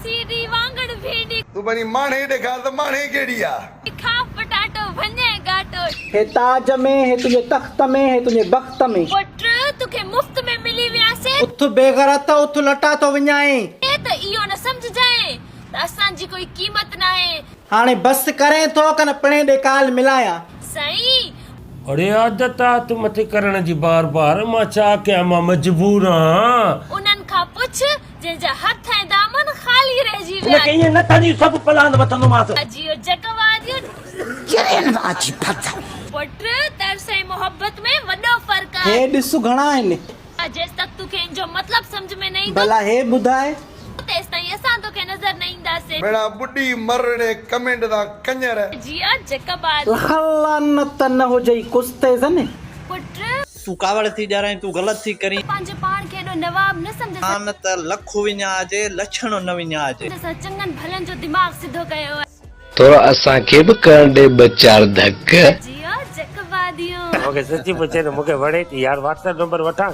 CD वांगड़ भेड़ी तू बनी माणे ॾेखार त माणे कहिड़ी आहे खा पटाटो भञे गाटो हे ताज में हे तुझे तख्त में हे तुझे बख्त में पुट तुखे मुफ्त में मिली वियासे उथ बेगरत उथ लटा तो विञाए त इहो न समझ जाए त असांजी कोई कीमत न आहे हाणे बस करे तो कन पिणे ॾे काल मिलाया सही अरे आदत आ तू मथे करण जी बार बार मां छा कयां मां मजबूर आहियां उन्हनि खां पुछ जंहिंजा हथ ऐं दामन ख़ाली रहिजी उनखे विया ईअं न थी सभु प्लान वठंदोमांसि अजियो जकवादियो पुट तरस ऐं मोहब्बत में वॾो फ़र्क़ु हे आहे ॾिस घणा आहिनि जेसि तक तोखे इन जो मतलब समझ में न ईंदो भला हे ॿुधाए तेसि ताईं असां तोखे नज़र न ईंदासीं भेणा ॿुढी मरड़े कमेंट दा कंजर जिया जकबाद लानत न हुजई कुस्ते जने पुट तू कावड़ थी ॼाणाई तू ग़लत थी करी पंहिंजे पाण खे एॾो नवाब न सम्झ लानत लखो विञाजे लछणो न विञाजे असां चङनि भलनि जो दिमाग़ सिधो कयो आहे थोड़ा असा के भी करण दे बचार धक जिया जकबादियो मूंखे सची पुछे त मूंखे वणे थी यार व्हाट्सएप नंबर वठां